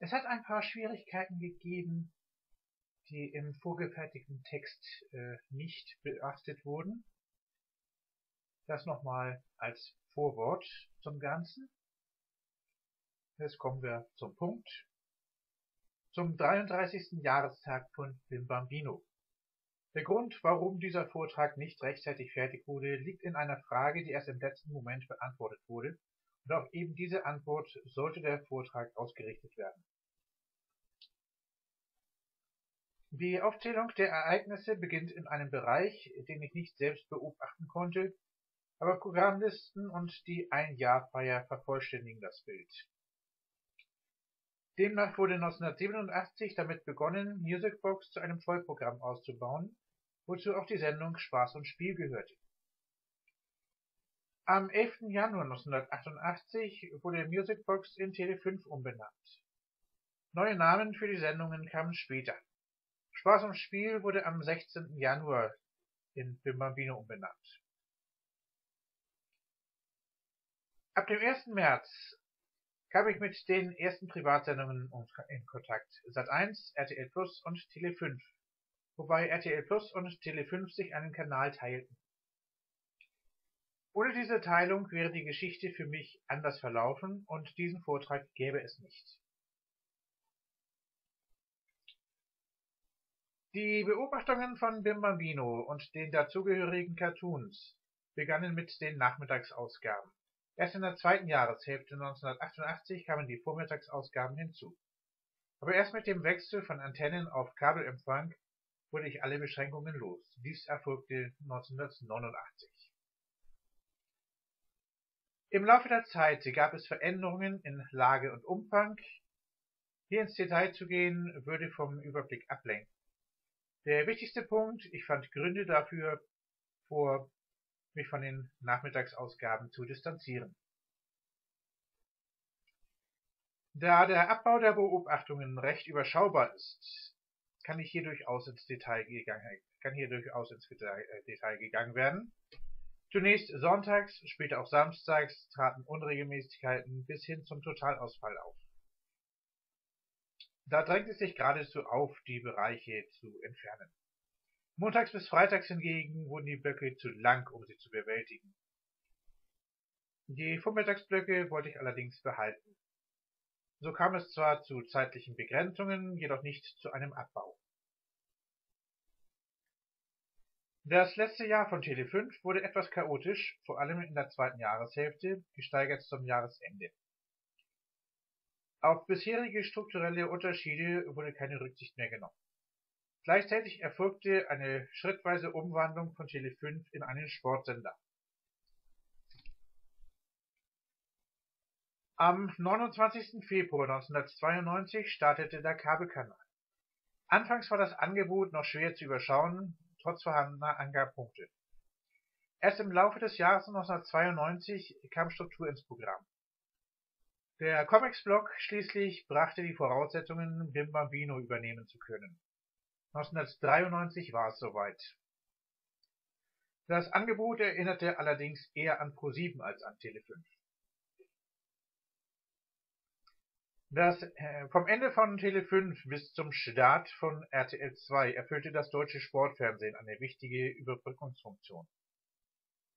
Es hat ein paar Schwierigkeiten gegeben, die im vorgefertigten Text nicht beachtet wurden. Das nochmal als Vorwort zum Ganzen. Jetzt kommen wir zum Punkt. Zum 33. Jahrestag von Bim Bambino. Der Grund, warum dieser Vortrag nicht rechtzeitig fertig wurde, liegt in einer Frage, die erst im letzten Moment beantwortet wurde, und auf eben diese Antwort sollte der Vortrag ausgerichtet werden. Die Aufzählung der Ereignisse beginnt in einem Bereich, den ich nicht selbst beobachten konnte, aber Programmlisten und die Ein-Jahr-Feier vervollständigen das Bild. Demnach wurde 1987 damit begonnen, Musicbox zu einem Vollprogramm auszubauen, wozu auch die Sendung Spaß und Spiel gehörte. Am 11. Januar 1988 wurde Musicbox in Tele5 umbenannt. Neue Namen für die Sendungen kamen später. Spaß und Spiel wurde am 16. Januar in Bim Bambino umbenannt. Ab dem 1. März kam ich mit den ersten Privatsendungen in Kontakt, Sat.1, RTL Plus und Tele5, wobei RTL Plus und Tele5 sich einen Kanal teilten. Ohne diese Teilung wäre die Geschichte für mich anders verlaufen und diesen Vortrag gäbe es nicht. Die Beobachtungen von Bim Bambino und den dazugehörigen Cartoons begannen mit den Nachmittagsausgaben. Erst in der zweiten Jahreshälfte 1988 kamen die Vormittagsausgaben hinzu. Aber erst mit dem Wechsel von Antennen auf Kabelempfang wurde ich alle Beschränkungen los. Dies erfolgte 1989. Im Laufe der Zeit gab es Veränderungen in Lage und Umfang. Hier ins Detail zu gehen, würde vom Überblick ablenken. Der wichtigste Punkt: ich fand Gründe dafür, mich von den Nachmittagsausgaben zu distanzieren. Da der Abbau der Beobachtungen recht überschaubar ist, kann hier durchaus ins Detail gegangen werden. Zunächst sonntags, später auch samstags traten Unregelmäßigkeiten bis hin zum Totalausfall auf. Da drängt es sich geradezu auf, die Bereiche zu entfernen. Montags bis freitags hingegen wurden die Blöcke zu lang, um sie zu bewältigen. Die Vormittagsblöcke wollte ich allerdings behalten. So kam es zwar zu zeitlichen Begrenzungen, jedoch nicht zu einem Abbau. Das letzte Jahr von Tele5 wurde etwas chaotisch, vor allem in der zweiten Jahreshälfte, gesteigert zum Jahresende. Auf bisherige strukturelle Unterschiede wurde keine Rücksicht mehr genommen. Gleichzeitig erfolgte eine schrittweise Umwandlung von Tele5 in einen Sportsender. Am 29. Februar 1992 startete der Kabelkanal. Anfangs war das Angebot noch schwer zu überschauen, trotz vorhandener Angabepunkte. Erst im Laufe des Jahres 1992 kam Struktur ins Programm. Der Comics-Blog schließlich brachte die Voraussetzungen, Bim Bambino übernehmen zu können. 1993 war es soweit. Das Angebot erinnerte allerdings eher an Pro7 als an Tele5. Vom Ende von Tele5 bis zum Start von RTL 2 erfüllte das deutsche Sportfernsehen eine wichtige Überbrückungsfunktion.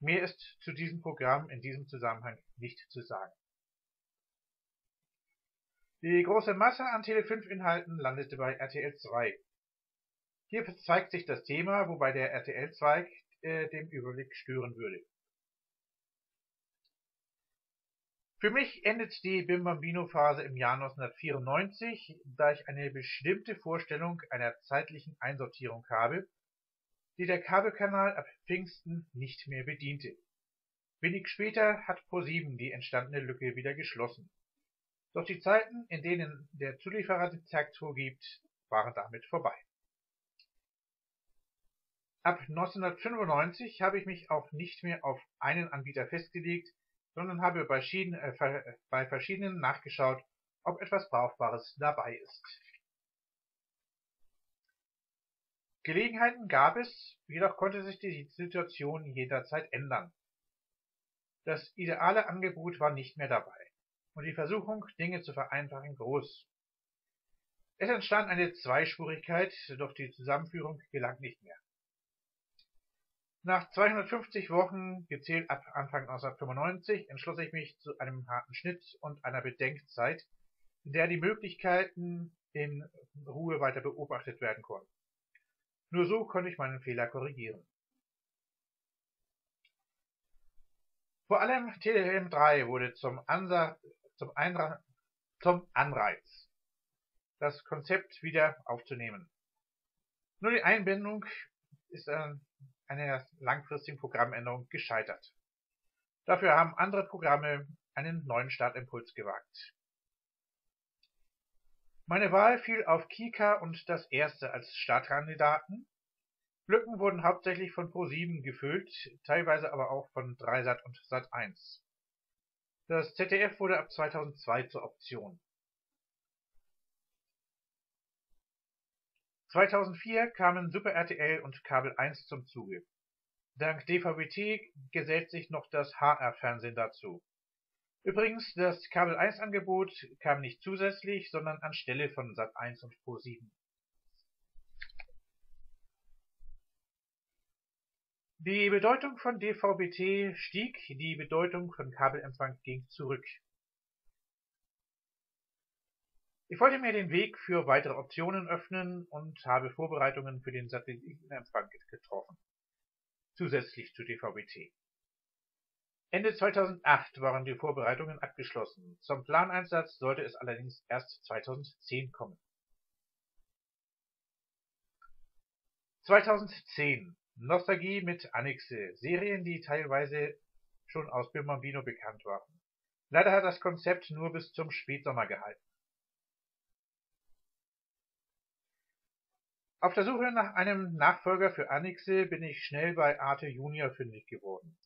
Mehr ist zu diesem Programm in diesem Zusammenhang nicht zu sagen. Die große Masse an Tele5-Inhalten landete bei RTL 2. Hier verzweigt sich das Thema, wobei der RTL-Zweig den Überblick stören würde. Für mich endet die Bim Bambino-Phase im Jahr 1994, da ich eine bestimmte Vorstellung einer zeitlichen Einsortierung habe, die der Kabelkanal ab Pfingsten nicht mehr bediente. Wenig später hat Pro7 die entstandene Lücke wieder geschlossen. Doch die Zeiten, in denen der Zulieferer die Zeit vorgibt, waren damit vorbei. Ab 1995 habe ich mich auch nicht mehr auf einen Anbieter festgelegt, sondern habe bei verschiedenen nachgeschaut, ob etwas Brauchbares dabei ist. Gelegenheiten gab es, jedoch konnte sich die Situation jederzeit ändern. Das ideale Angebot war nicht mehr dabei und die Versuchung, Dinge zu vereinfachen, groß. Es entstand eine Zweispurigkeit, doch die Zusammenführung gelang nicht mehr. Nach 250 Wochen, gezählt ab Anfang 1995, entschloss ich mich zu einem harten Schnitt und einer Bedenkzeit, in der die Möglichkeiten in Ruhe weiter beobachtet werden konnten. Nur so konnte ich meinen Fehler korrigieren. Vor allem Telegram 3 wurde zum Anreiz, das Konzept wieder aufzunehmen. Nur die Einbindung ist an einer langfristigen Programmänderung gescheitert. Dafür haben andere Programme einen neuen Startimpuls gewagt. Meine Wahl fiel auf Kika und das Erste als Startkandidaten. Lücken wurden hauptsächlich von Pro7 gefüllt, teilweise aber auch von Dreisat und Sat.1. Das ZDF wurde ab 2002 zur Option. 2004 kamen Super RTL und Kabel 1 zum Zuge. Dank DVB-T gesellt sich noch das HR-Fernsehen dazu. Übrigens, das Kabel 1-Angebot kam nicht zusätzlich, sondern anstelle von Sat.1 und Pro7. Die Bedeutung von DVB-T stieg, die Bedeutung von Kabelempfang ging zurück. Ich wollte mir den Weg für weitere Optionen öffnen und habe Vorbereitungen für den Satellitenempfang getroffen, zusätzlich zu DVB-T. Ende 2008 waren die Vorbereitungen abgeschlossen. Zum Planeinsatz sollte es allerdings erst 2010 kommen. 2010 Nostalgie mit Annixe, Serien, die teilweise schon aus Bimbambino bekannt waren. Leider hat das Konzept nur bis zum Spätsommer gehalten. Auf der Suche nach einem Nachfolger für Annixe bin ich schnell bei Arte Junior fündig geworden.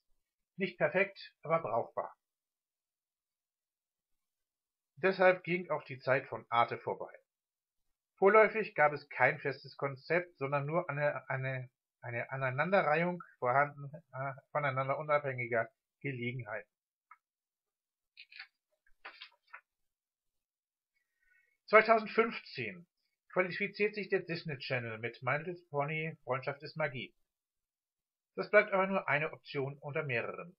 Nicht perfekt, aber brauchbar. Deshalb ging auch die Zeit von Arte vorbei. Vorläufig gab es kein festes Konzept, sondern nur eine Aneinanderreihung voneinander unabhängiger Gelegenheiten. 2015 qualifiziert sich der Disney Channel mit My Little Pony Freundschaft ist Magie. Das bleibt aber nur eine Option unter mehreren.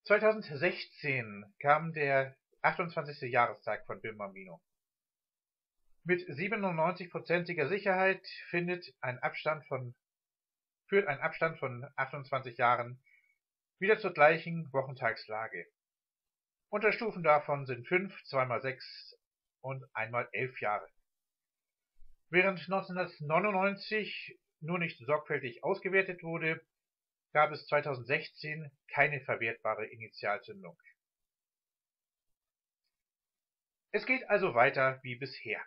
2016 kam der 28. Jahrestag von Bimbambino. Mit 97%iger Sicherheit führt ein Abstand von 28 Jahren wieder zur gleichen Wochentagslage. Unterstufen davon sind 5, 2x6 und 1x11 Jahre. Während 1999 nur nicht sorgfältig ausgewertet wurde, gab es 2016 keine verwertbare Initialzündung. Es geht also weiter wie bisher,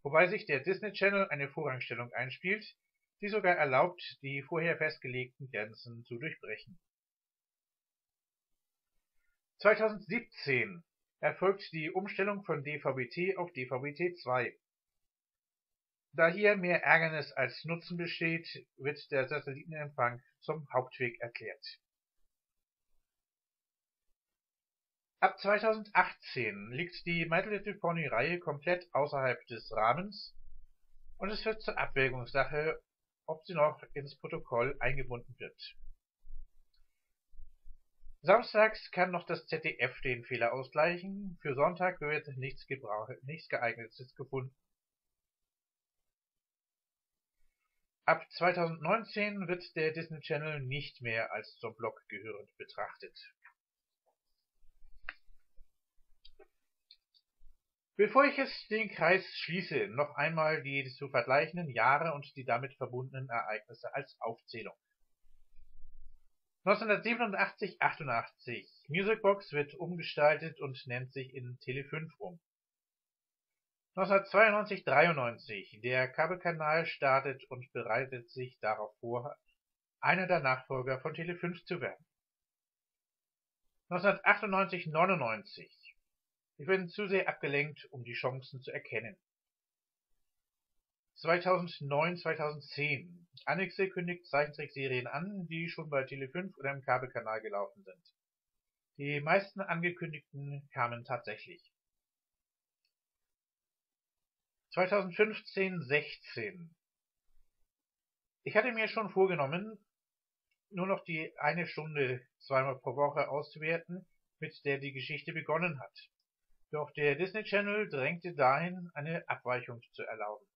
wobei sich der Disney Channel eine Vorrangstellung einspielt, die sogar erlaubt, die vorher festgelegten Grenzen zu durchbrechen. 2017 erfolgt die Umstellung von DVB-T auf DVB-T2. Da hier mehr Ärgernis als Nutzen besteht, wird der Satellitenempfang zum Hauptweg erklärt. Ab 2018 liegt die My Little Pony Reihe komplett außerhalb des Rahmens und es wird zur Abwägungssache, ob sie noch ins Protokoll eingebunden wird. Samstags kann noch das ZDF den Fehler ausgleichen, für Sonntag wird nichts Geeignetes gefunden. Ab 2019 wird der Disney Channel nicht mehr als zum Block gehörend betrachtet. Bevor ich den Kreis schließe, noch einmal die zu vergleichenden Jahre und die damit verbundenen Ereignisse als Aufzählung. 1987/88 Musicbox wird umgestaltet und nennt sich in Tele5 um. 1992/93 der Kabelkanal startet und bereitet sich darauf vor, einer der Nachfolger von Tele5 zu werden. 1998/99 ich bin zu sehr abgelenkt, um die Chancen zu erkennen. 2009/2010 Annixe kündigt Zeichentrickserien an, die schon bei Tele5 oder im Kabelkanal gelaufen sind. Die meisten angekündigten kamen tatsächlich. 2015/16. Ich hatte mir schon vorgenommen, nur noch die 1 Stunde zweimal pro Woche auszuwerten, mit der die Geschichte begonnen hat. Doch der Disney Channel drängte dahin, eine Abweichung zu erlauben.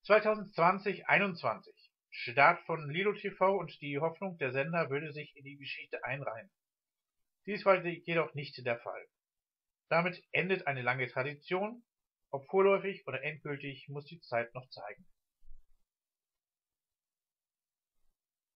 2020/21. Start von Lilo TV und die Hoffnung, der Sender würde sich in die Geschichte einreihen. Dies war jedoch nicht der Fall. Damit endet eine lange Tradition, ob vorläufig oder endgültig, muss die Zeit noch zeigen.